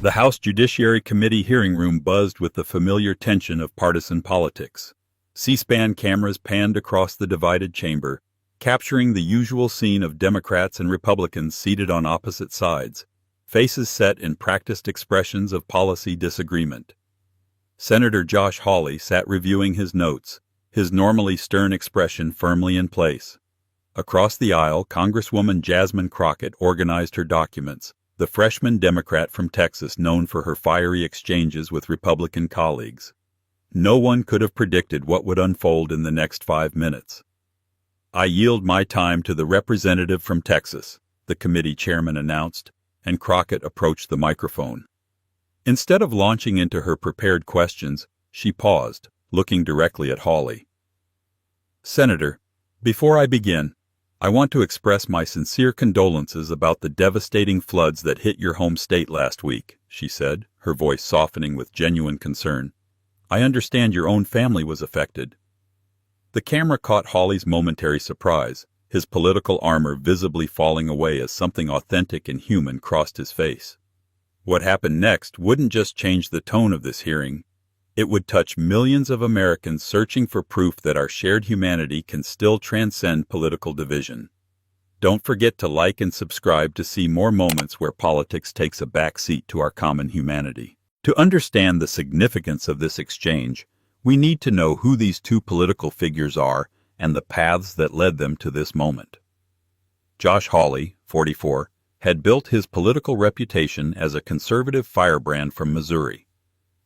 The House Judiciary Committee hearing room buzzed with the familiar tension of partisan politics. C-SPAN cameras panned across the divided chamber, capturing the usual scene of Democrats and Republicans seated on opposite sides, faces set in practiced expressions of policy disagreement. Senator Josh Hawley sat reviewing his notes, his normally stern expression firmly in place. Across the aisle, Congresswoman Jasmine Crockett organized her documents, the freshman Democrat from Texas known for her fiery exchanges with Republican colleagues. No one could have predicted what would unfold in the next 5 minutes. "I yield my time to the representative from Texas," the committee chairman announced, and Crockett approached the microphone. Instead of launching into her prepared questions, she paused, looking directly at Hawley. "Senator, before I begin, I want to express my sincere condolences about the devastating floods that hit your home state last week," she said, her voice softening with genuine concern. "I understand your own family was affected." The camera caught Hawley's momentary surprise, his political armor visibly falling away as something authentic and human crossed his face. What happened next wouldn't just change the tone of this hearing. It would touch millions of Americans searching for proof that our shared humanity can still transcend political division. Don't forget to like and subscribe to see more moments where politics takes a back seat to our common humanity. To understand the significance of this exchange, we need to know who these two political figures are and the paths that led them to this moment. Josh Hawley, 44, had built his political reputation as a conservative firebrand from Missouri.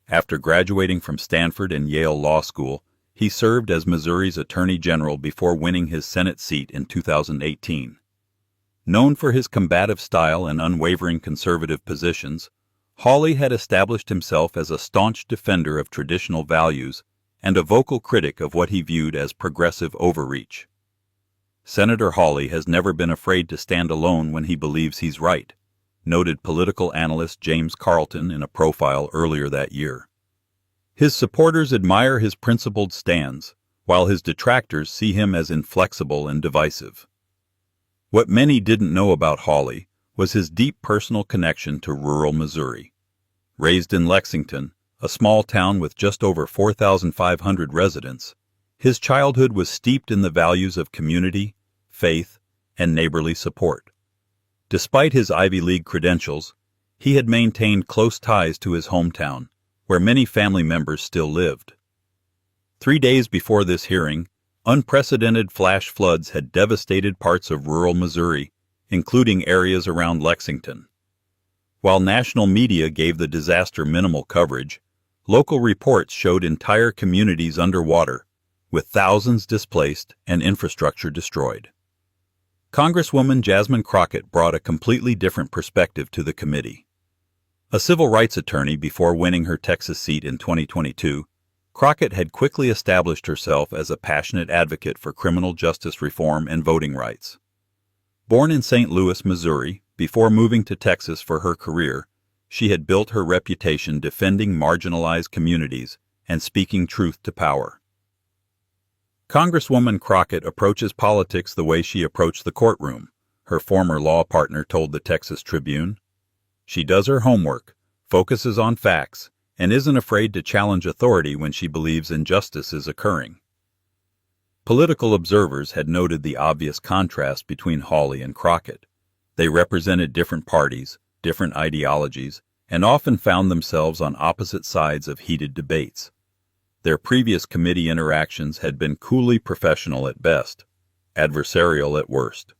After graduating from Stanford and Yale Law School, he served as Missouri's Attorney General before winning his Senate seat in 2018. Known for his combative style and unwavering conservative positions, Hawley had established himself as a staunch defender of traditional values and a vocal critic of what he viewed as progressive overreach. Senator Hawley has never been afraid to stand alone when he believes he's right, noted political analyst James Carlton in a profile earlier that year. His supporters admire his principled stands, while his detractors see him as inflexible and divisive. What many didn't know about Hawley was his deep personal connection to rural Missouri. Raised in Lexington, a small town with just over 4,500 residents, his childhood was steeped in the values of community, faith, and neighborly support. Despite his Ivy League credentials, he had maintained close ties to his hometown, where many family members still lived. 3 days before this hearing, unprecedented flash floods had devastated parts of rural Missouri, including areas around Lexington. While national media gave the disaster minimal coverage, local reports showed entire communities underwater, with thousands displaced and infrastructure destroyed. Congresswoman Jasmine Crockett brought a completely different perspective to the committee. A civil rights attorney before winning her Texas seat in 2022, Crockett had quickly established herself as a passionate advocate for criminal justice reform and voting rights. Born in St. Louis, Missouri, before moving to Texas for her career, she had built her reputation defending marginalized communities and speaking truth to power. Congresswoman Crockett approaches politics the way she approached the courtroom, her former law partner told the Texas Tribune. She does her homework, focuses on facts, and isn't afraid to challenge authority when she believes injustice is occurring. Political observers had noted the obvious contrast between Hawley and Crockett. They represented different parties, different ideologies, and often found themselves on opposite sides of heated debates. Their previous committee interactions had been coolly professional at best, adversarial at worst.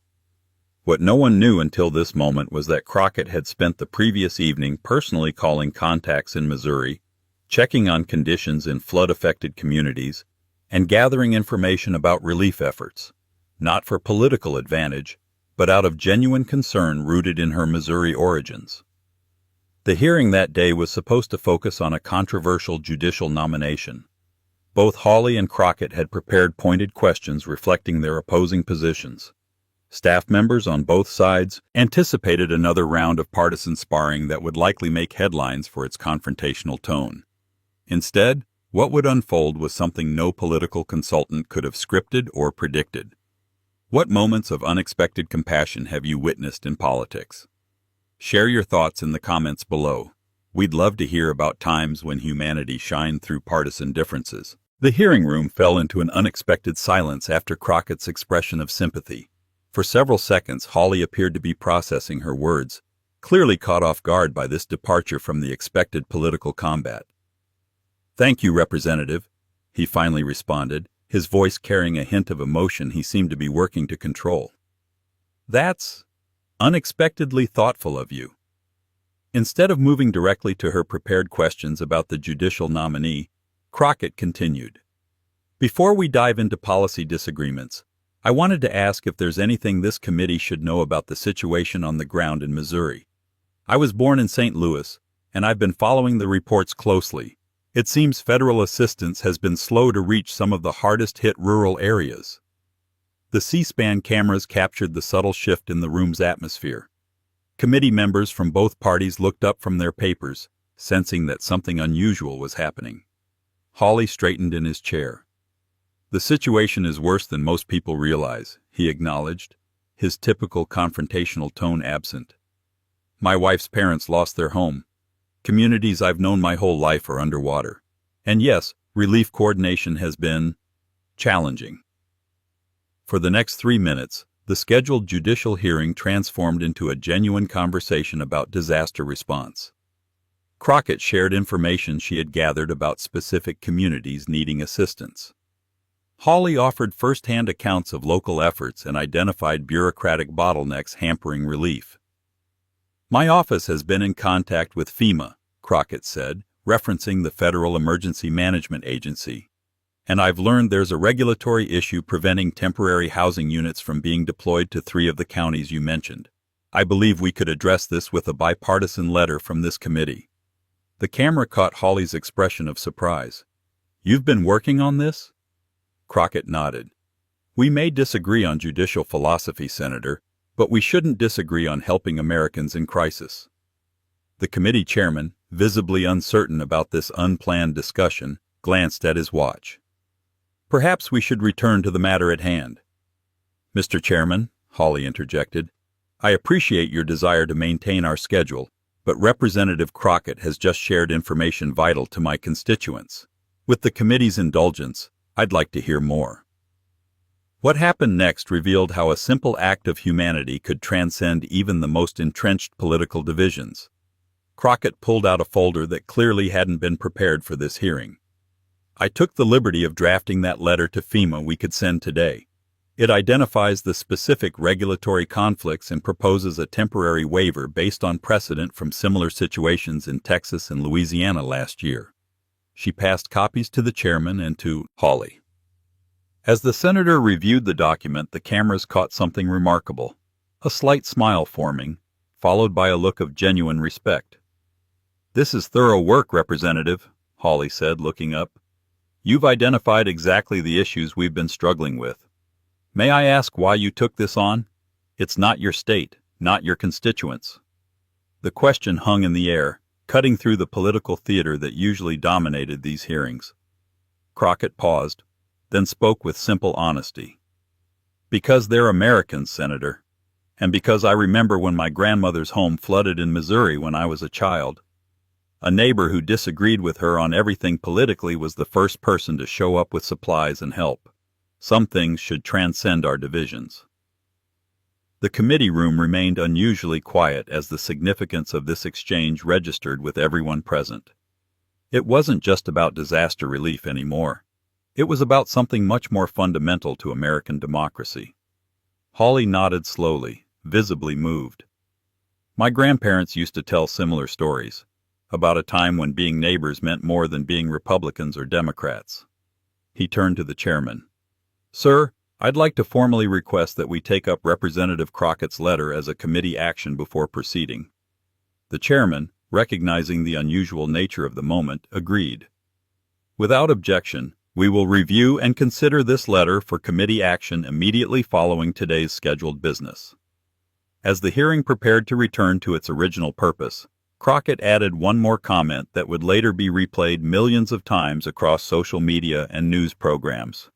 What no one knew until this moment was that Crockett had spent the previous evening personally calling contacts in Missouri, checking on conditions in flood-affected communities, and gathering information about relief efforts, not for political advantage, but out of genuine concern rooted in her Missouri origins. The hearing that day was supposed to focus on a controversial judicial nomination. Both Hawley and Crockett had prepared pointed questions reflecting their opposing positions. Staff members on both sides anticipated another round of partisan sparring that would likely make headlines for its confrontational tone. Instead, what would unfold was something no political consultant could have scripted or predicted. What moments of unexpected compassion have you witnessed in politics? Share your thoughts in the comments below. We'd love to hear about times when humanity shined through partisan differences. The hearing room fell into an unexpected silence after Crockett's expression of sympathy. For several seconds, Hawley appeared to be processing her words, clearly caught off guard by this departure from the expected political combat. "Thank you, Representative," he finally responded, his voice carrying a hint of emotion he seemed to be working to control. "That's unexpectedly thoughtful of you." Instead of moving directly to her prepared questions about the judicial nominee, Crockett continued. "Before we dive into policy disagreements, I wanted to ask if there's anything this committee should know about the situation on the ground in Missouri. I was born in St. Louis, and I've been following the reports closely. It seems federal assistance has been slow to reach some of the hardest-hit rural areas." The C-SPAN cameras captured the subtle shift in the room's atmosphere. Committee members from both parties looked up from their papers, sensing that something unusual was happening. Hawley straightened in his chair. "The situation is worse than most people realize," he acknowledged, his typical confrontational tone absent. "My wife's parents lost their home. Communities I've known my whole life are underwater. And yes, relief coordination has been challenging." For the next 3 minutes, the scheduled judicial hearing transformed into a genuine conversation about disaster response. Crockett shared information she had gathered about specific communities needing assistance. Hawley offered first-hand accounts of local efforts and identified bureaucratic bottlenecks hampering relief. "My office has been in contact with FEMA," Crockett said, referencing the Federal Emergency Management Agency, "and I've learned there's a regulatory issue preventing temporary housing units from being deployed to 3 of the counties you mentioned. I believe we could address this with a bipartisan letter from this committee." The camera caught Hawley's expression of surprise. "You've been working on this?" Crockett nodded. "We may disagree on judicial philosophy, Senator, but we shouldn't disagree on helping Americans in crisis." The committee chairman, visibly uncertain about this unplanned discussion, glanced at his watch. "Perhaps we should return to the matter at hand." "Mr. Chairman," Hawley interjected, "I appreciate your desire to maintain our schedule, but Representative Crockett has just shared information vital to my constituents. With the committee's indulgence, I'd like to hear more." What happened next revealed how a simple act of humanity could transcend even the most entrenched political divisions. Crockett pulled out a folder that clearly hadn't been prepared for this hearing. "I took the liberty of drafting that letter to FEMA we could send today. It identifies the specific regulatory conflicts and proposes a temporary waiver based on precedent from similar situations in Texas and Louisiana last year." She passed copies to the chairman and to Hawley. As the senator reviewed the document, the cameras caught something remarkable, a slight smile forming, followed by a look of genuine respect. "This is thorough work, Representative," Hawley said, looking up. "You've identified exactly the issues we've been struggling with. May I ask why you took this on? It's not your state, not your constituents." The question hung in the air, cutting through the political theater that usually dominated these hearings. Crockett paused, then spoke with simple honesty. "Because they're Americans, Senator, and because I remember when my grandmother's home flooded in Missouri when I was a child. A neighbor who disagreed with her on everything politically was the first person to show up with supplies and help. Some things should transcend our divisions." The committee room remained unusually quiet as the significance of this exchange registered with everyone present. It wasn't just about disaster relief anymore. It was about something much more fundamental to American democracy. Hawley nodded slowly, visibly moved. "My grandparents used to tell similar stories, about a time when being neighbors meant more than being Republicans or Democrats." He turned to the chairman. "Sir, I'd like to formally request that we take up Representative Crockett's letter as a committee action before proceeding." The chairman, recognizing the unusual nature of the moment, agreed. "Without objection, we will review and consider this letter for committee action immediately following today's scheduled business." As the hearing prepared to return to its original purpose, Crockett added one more comment that would later be replayed millions of times across social media and news programs.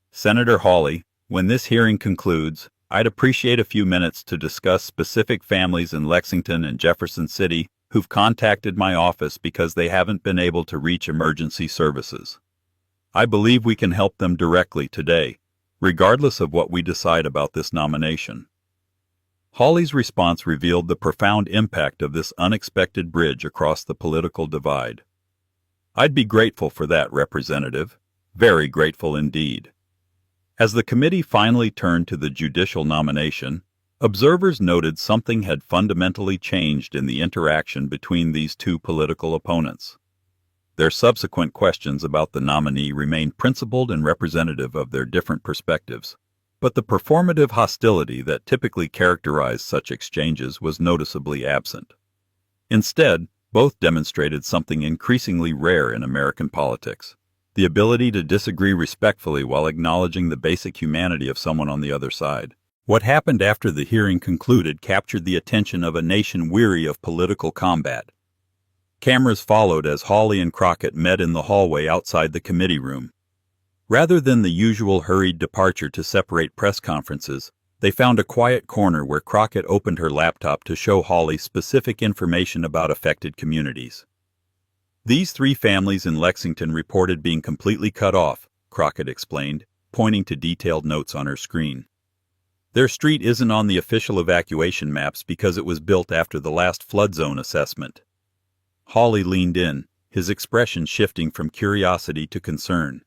"Senator Hawley, when this hearing concludes, I'd appreciate a few minutes to discuss specific families in Lexington and Jefferson City who've contacted my office because they haven't been able to reach emergency services. I believe we can help them directly today, regardless of what we decide about this nomination." Hawley's response revealed the profound impact of this unexpected bridge across the political divide. "I'd be grateful for that, Representative. Very grateful indeed." As the committee finally turned to the judicial nomination, observers noted something had fundamentally changed in the interaction between these two political opponents. Their subsequent questions about the nominee remained principled and representative of their different perspectives, but the performative hostility that typically characterized such exchanges was noticeably absent. Instead, both demonstrated something increasingly rare in American politics: the ability to disagree respectfully while acknowledging the basic humanity of someone on the other side. What happened after the hearing concluded captured the attention of a nation weary of political combat. Cameras followed as Hawley and Crockett met in the hallway outside the committee room. Rather than the usual hurried departure to separate press conferences, they found a quiet corner where Crockett opened her laptop to show Hawley specific information about affected communities. "These 3 families in Lexington reported being completely cut off," Crockett explained, pointing to detailed notes on her screen. "Their street isn't on the official evacuation maps because it was built after the last flood zone assessment." Hawley leaned in, his expression shifting from curiosity to concern.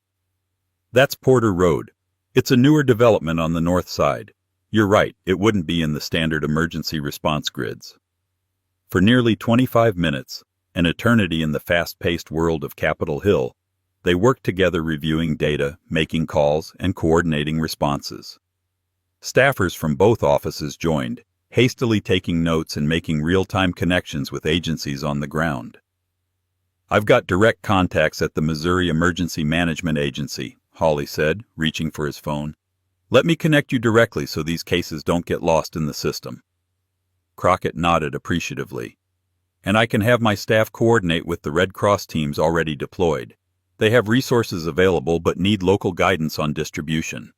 "That's Porter Road. It's a newer development on the north side. You're right, it wouldn't be in the standard emergency response grids." For nearly 25 minutes, an eternity in the fast-paced world of Capitol Hill, they worked together reviewing data, making calls, and coordinating responses. Staffers from both offices joined, hastily taking notes and making real-time connections with agencies on the ground. "I've got direct contacts at the Missouri Emergency Management Agency," Hawley said, reaching for his phone. "Let me connect you directly so these cases don't get lost in the system." Crockett nodded appreciatively. "And I can have my staff coordinate with the Red Cross teams already deployed. They have resources available but need local guidance on distribution."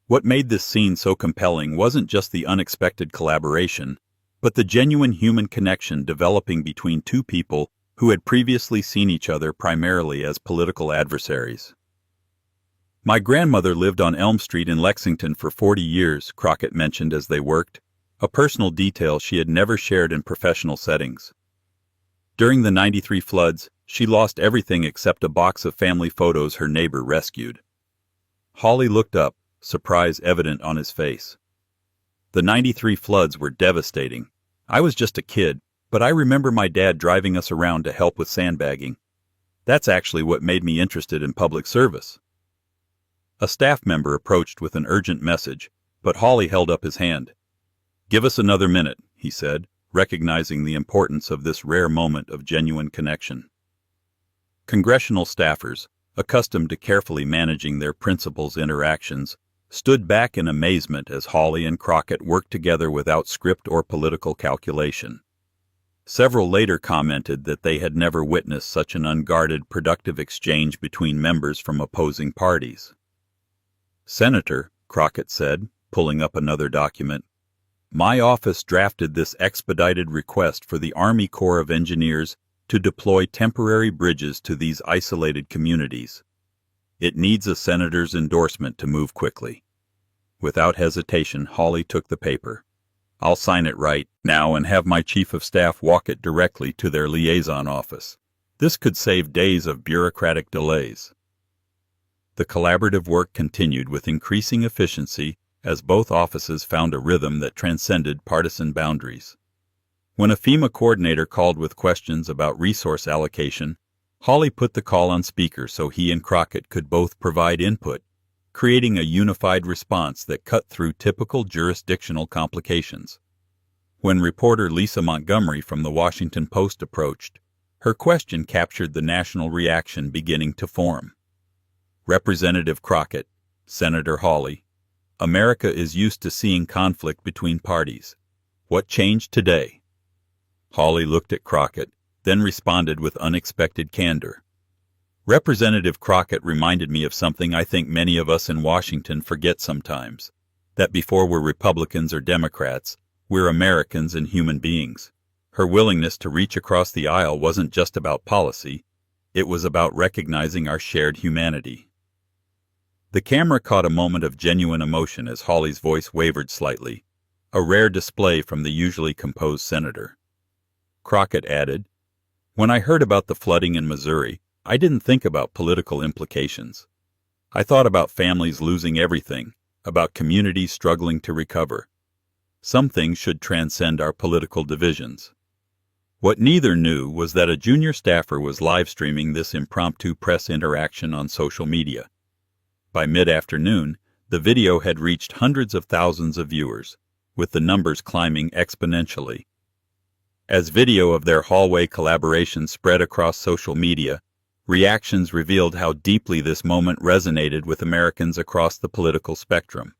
What made this scene so compelling wasn't just the unexpected collaboration, but the genuine human connection developing between two people who had previously seen each other primarily as political adversaries. "My grandmother lived on Elm Street in Lexington for 40 years, Crockett mentioned as they worked, a personal detail she had never shared in professional settings. "During the '93 floods, she lost everything except a box of family photos her neighbor rescued." Hawley looked up, surprise evident on his face. "The '93 floods were devastating. I was just a kid, but I remember my dad driving us around to help with sandbagging. That's actually what made me interested in public service." A staff member approached with an urgent message, but Hawley held up his hand. "Give us another minute," he said, recognizing the importance of this rare moment of genuine connection. Congressional staffers, accustomed to carefully managing their principals' interactions, stood back in amazement as Hawley and Crockett worked together without script or political calculation. Several later commented that they had never witnessed such an unguarded, productive exchange between members from opposing parties. "Senator," Crockett said, pulling up another document, "my office drafted this expedited request for the Army Corps of Engineers to deploy temporary bridges to these isolated communities. It needs a senator's endorsement to move quickly." Without hesitation, Hawley took the paper. "I'll sign it right now and have my chief of staff walk it directly to their liaison office. This could save days of bureaucratic delays." The collaborative work continued with increasing efficiency as both offices found a rhythm that transcended partisan boundaries. When a FEMA coordinator called with questions about resource allocation, Hawley put the call on speaker so he and Crockett could both provide input, creating a unified response that cut through typical jurisdictional complications. When reporter Lisa Montgomery from the Washington Post approached, her question captured the national reaction beginning to form. "Representative Crockett, Senator Hawley, America is used to seeing conflict between parties. What changed today?" Hawley looked at Crockett, then responded with unexpected candor. "Representative Crockett reminded me of something I think many of us in Washington forget sometimes, that before we're Republicans or Democrats, we're Americans and human beings." Her willingness to reach across the aisle wasn't just about policy, it was about recognizing our shared humanity. The camera caught a moment of genuine emotion as Hawley's voice wavered slightly, a rare display from the usually composed senator. Crockett added, "When I heard about the flooding in Missouri, I didn't think about political implications. I thought about families losing everything, about communities struggling to recover. Some things should transcend our political divisions." What neither knew was that a junior staffer was live-streaming this impromptu press interaction on social media. By mid-afternoon, the video had reached hundreds of thousands of viewers, with the numbers climbing exponentially. As video of their hallway collaboration spread across social media, reactions revealed how deeply this moment resonated with Americans across the political spectrum.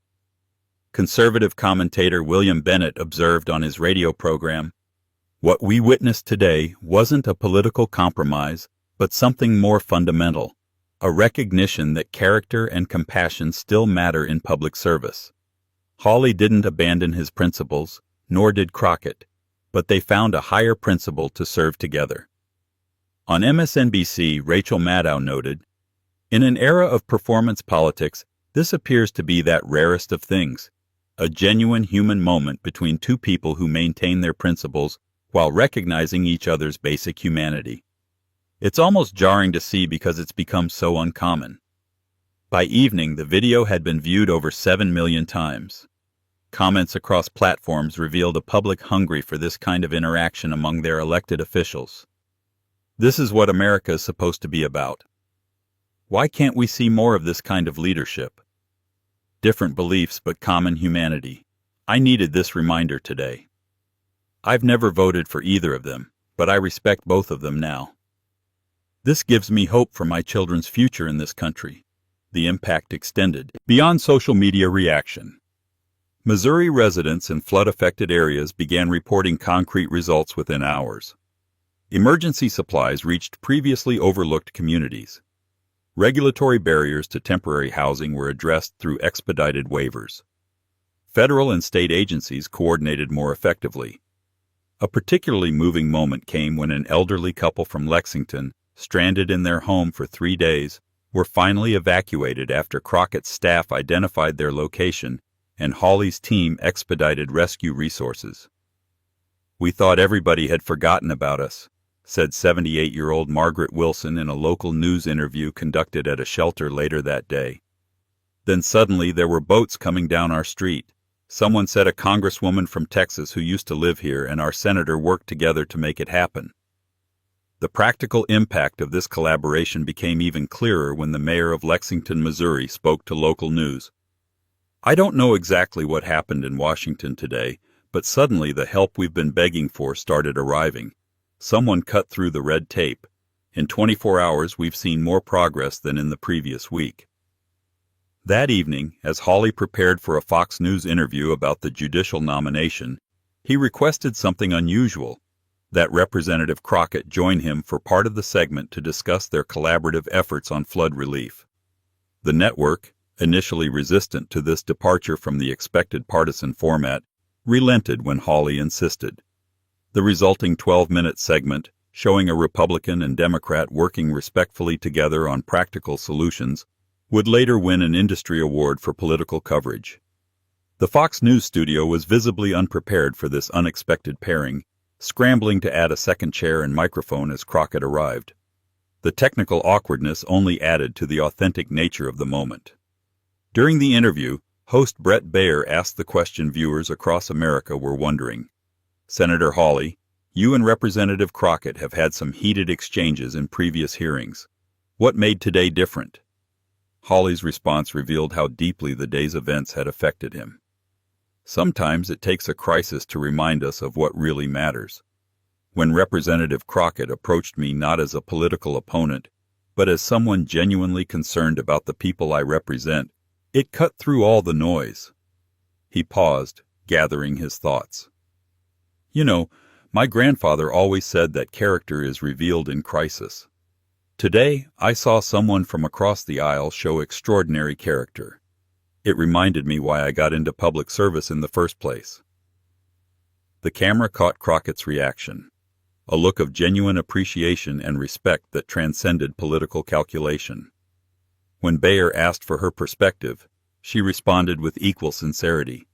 Conservative commentator William Bennett observed on his radio program, "What we witnessed today wasn't a political compromise, but something more fundamental, a recognition that character and compassion still matter in public service." Hawley didn't abandon his principles, nor did Crockett, but they found a higher principle to serve together. On MSNBC, Rachel Maddow noted, "In an era of performance politics, this appears to be that rarest of things, a genuine human moment between two people who maintain their principles while recognizing each other's basic humanity. It's almost jarring to see because it's become so uncommon." By evening, the video had been viewed over 7 million times. Comments across platforms revealed a public hungry for this kind of interaction among their elected officials. This is what America is supposed to be about. Why can't we see more of this kind of leadership? Different beliefs but common humanity. I needed this reminder today. I've never voted for either of them, but I respect both of them now. This gives me hope for my children's future in this country. The impact extended beyond social media reaction. Missouri residents in flood-affected areas began reporting concrete results within hours. Emergency supplies reached previously overlooked communities. Regulatory barriers to temporary housing were addressed through expedited waivers. Federal and state agencies coordinated more effectively. A particularly moving moment came when an elderly couple from Lexington, stranded in their home for 3 days, were finally evacuated after Crockett's staff identified their location and Hawley's team expedited rescue resources. "We thought everybody had forgotten about us," said 78-year-old Margaret Wilson in a local news interview conducted at a shelter later that day. "Then suddenly there were boats coming down our street. Someone said a congresswoman from Texas who used to live here and our senator worked together to make it happen." The practical impact of this collaboration became even clearer when the mayor of Lexington, Missouri, spoke to local news. "I don't know exactly what happened in Washington today, but suddenly the help we've been begging for started arriving. Someone cut through the red tape. In 24 hours, we've seen more progress than in the previous week." That evening, as Hawley prepared for a Fox News interview about the judicial nomination, he requested something unusual, that Representative Crockett join him for part of the segment to discuss their collaborative efforts on flood relief. The network, initially resistant to this departure from the expected partisan format, relented when Hawley insisted. The resulting 12-minute segment, showing a Republican and Democrat working respectfully together on practical solutions, would later win an industry award for political coverage. The Fox News studio was visibly unprepared for this unexpected pairing, scrambling to add a second chair and microphone as Crockett arrived. The technical awkwardness only added to the authentic nature of the moment. During the interview, host Brett Baer asked the question viewers across America were wondering. "Senator Hawley, you and Representative Crockett have had some heated exchanges in previous hearings. What made today different?" Hawley's response revealed how deeply the day's events had affected him. "Sometimes it takes a crisis to remind us of what really matters. When Representative Crockett approached me not as a political opponent, but as someone genuinely concerned about the people I represent, it cut through all the noise." He paused, gathering his thoughts. "You know, my grandfather always said that character is revealed in crisis. Today, I saw someone from across the aisle show extraordinary character. It reminded me why I got into public service in the first place." The camera caught Crockett's reaction. a look of genuine appreciation and respect that transcended political calculation. When Bayer asked for her perspective, she responded with equal sincerity.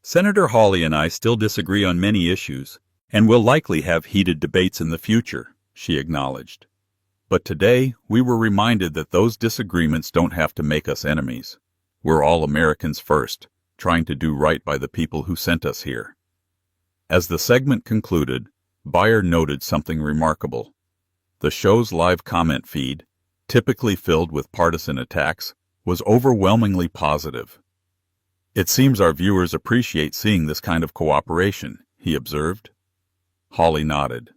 "Senator Hawley and I still disagree on many issues, and will likely have heated debates in the future," she acknowledged. "But today, we were reminded that those disagreements don't have to make us enemies. We're all Americans first, trying to do right by the people who sent us here." As the segment concluded, Bayer noted something remarkable. The show's live comment feed, typically filled with partisan attacks, was overwhelmingly positive. "It seems our viewers appreciate seeing this kind of cooperation," he observed. Hawley nodded.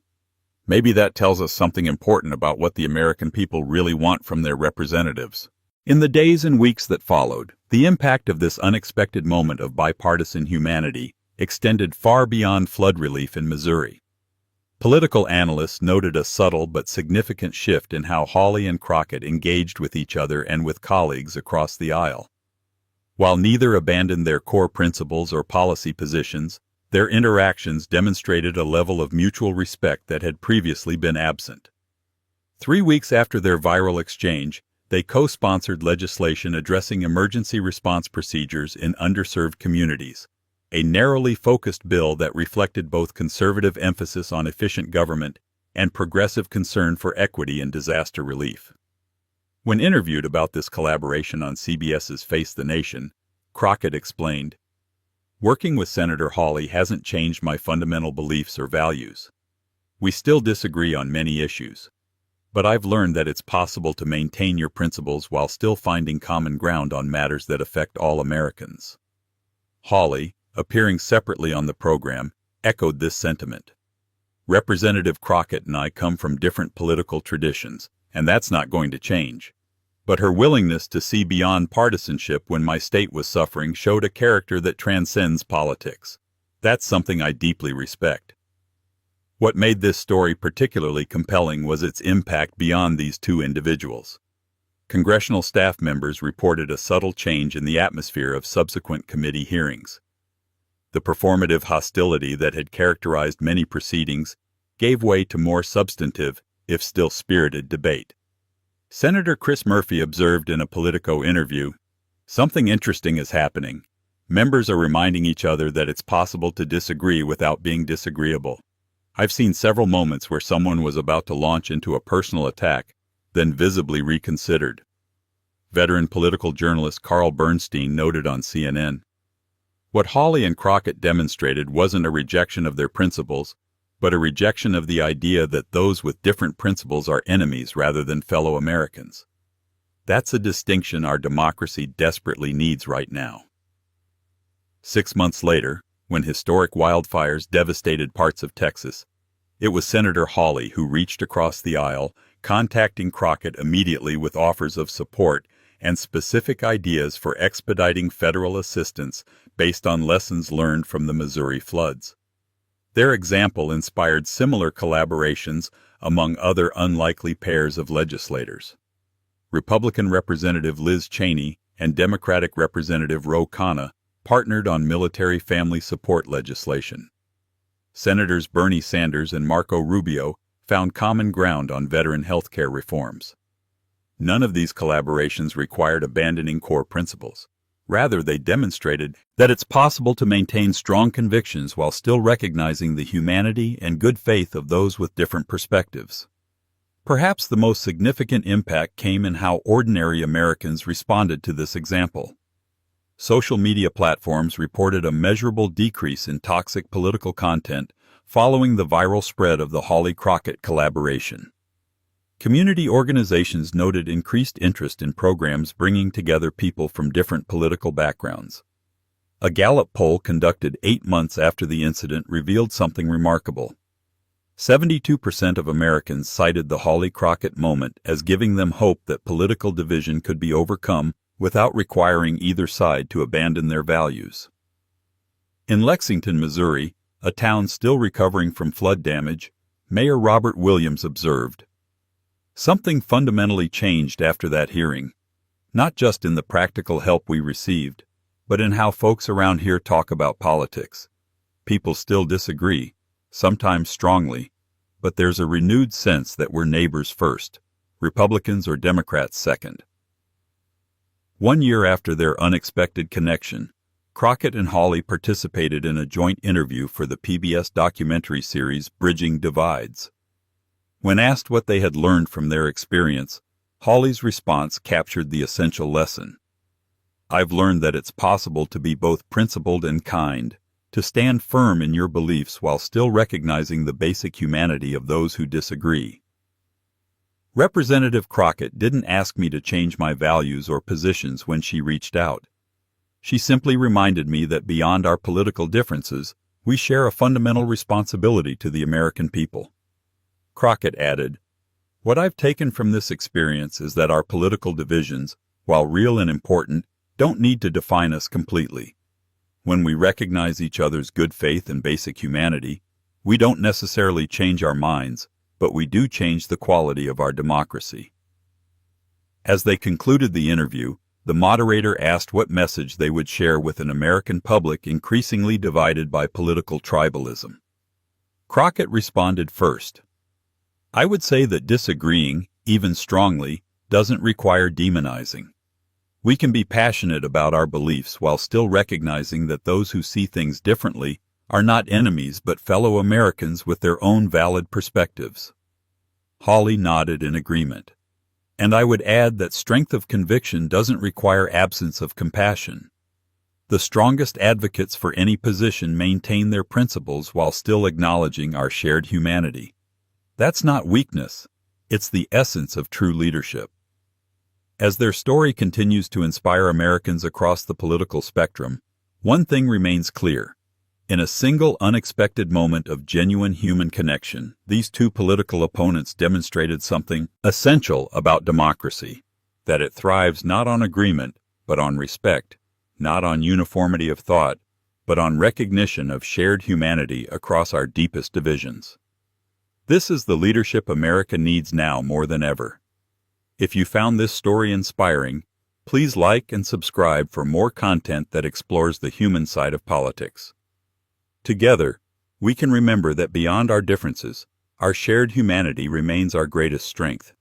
"Maybe that tells us something important about what the American people really want from their representatives." In the days and weeks that followed, the impact of this unexpected moment of bipartisan humanity extended far beyond flood relief in Missouri. Political analysts noted a subtle but significant shift in how Hawley and Crockett engaged with each other and with colleagues across the aisle. While neither abandoned their core principles or policy positions, their interactions demonstrated a level of mutual respect that had previously been absent. 3 weeks after their viral exchange, they co-sponsored legislation addressing emergency response procedures in underserved communities, a narrowly focused bill that reflected both conservative emphasis on efficient government and progressive concern for equity in disaster relief. When interviewed about this collaboration on CBS's Face the Nation, Crockett explained, "Working with Senator Hawley hasn't changed my fundamental beliefs or values. We still disagree on many issues, but I've learned that it's possible to maintain your principles while still finding common ground on matters that affect all Americans." Hawley, appearing separately on the program, echoed this sentiment. "Representative Crockett and I come from different political traditions, and that's not going to change. But her willingness to see beyond partisanship when my state was suffering showed a character that transcends politics. That's something I deeply respect." What made this story particularly compelling was its impact beyond these two individuals. Congressional staff members reported a subtle change in the atmosphere of subsequent committee hearings. The performative hostility that had characterized many proceedings gave way to more substantive, if still spirited, debate. Senator Chris Murphy observed in a Politico interview, "Something interesting is happening. Members are reminding each other that it's possible to disagree without being disagreeable. I've seen several moments where someone was about to launch into a personal attack, then visibly reconsidered." Veteran political journalist Carl Bernstein noted on CNN, "What Hawley and Crockett demonstrated wasn't a rejection of their principles, but a rejection of the idea that those with different principles are enemies rather than fellow Americans. That's a distinction our democracy desperately needs right now." 6 months later, when historic wildfires devastated parts of Texas, it was Senator Hawley who reached across the aisle, contacting Crockett immediately with offers of support and specific ideas for expediting federal assistance based on lessons learned from the Missouri floods. Their example inspired similar collaborations among other unlikely pairs of legislators. Republican Representative Liz Cheney and Democratic Representative Ro Khanna partnered on military family support legislation. Senators Bernie Sanders and Marco Rubio found common ground on veteran health care reforms. None of these collaborations required abandoning core principles. Rather, they demonstrated that it's possible to maintain strong convictions while still recognizing the humanity and good faith of those with different perspectives. Perhaps the most significant impact came in how ordinary Americans responded to this example. Social media platforms reported a measurable decrease in toxic political content following the viral spread of the Hawley-Crockett collaboration. Community organizations noted increased interest in programs bringing together people from different political backgrounds. A Gallup poll conducted 8 months after the incident revealed something remarkable. 72% of Americans cited the Hawley-Crockett moment as giving them hope that political division could be overcome without requiring either side to abandon their values. In Lexington, Missouri, a town still recovering from flood damage, Mayor Robert Williams observed, "Something fundamentally changed after that hearing, not just in the practical help we received, but in how folks around here talk about politics. People still disagree, sometimes strongly, but there's a renewed sense that we're neighbors first, Republicans or Democrats second. 1 year after their unexpected connection, Crockett and Hawley participated in a joint interview for the PBS documentary series Bridging Divides. When asked what they had learned from their experience, Hawley's response captured the essential lesson. "I've learned that it's possible to be both principled and kind, to stand firm in your beliefs while still recognizing the basic humanity of those who disagree." Representative Crockett didn't ask me to change my values or positions when she reached out. She simply reminded me that beyond our political differences, we share a fundamental responsibility to the American people. Crockett added, "What I've taken from this experience is that our political divisions, while real and important, don't need to define us completely. When we recognize each other's good faith and basic humanity, we don't necessarily change our minds, but we do change the quality of our democracy." As they concluded the interview, the moderator asked what message they would share with an American public increasingly divided by political tribalism. Crockett responded first. "I would say that disagreeing, even strongly, doesn't require demonizing. We can be passionate about our beliefs while still recognizing that those who see things differently are not enemies but fellow Americans with their own valid perspectives." Hawley nodded in agreement. "And I would add that strength of conviction doesn't require absence of compassion. The strongest advocates for any position maintain their principles while still acknowledging our shared humanity. That's not weakness, it's the essence of true leadership." As their story continues to inspire Americans across the political spectrum, one thing remains clear. In a single unexpected moment of genuine human connection, these two political opponents demonstrated something essential about democracy, that it thrives not on agreement, but on respect, not on uniformity of thought, but on recognition of shared humanity across our deepest divisions. This is the leadership America needs now more than ever. If you found this story inspiring, please like and subscribe for more content that explores the human side of politics. Together, we can remember that beyond our differences, our shared humanity remains our greatest strength.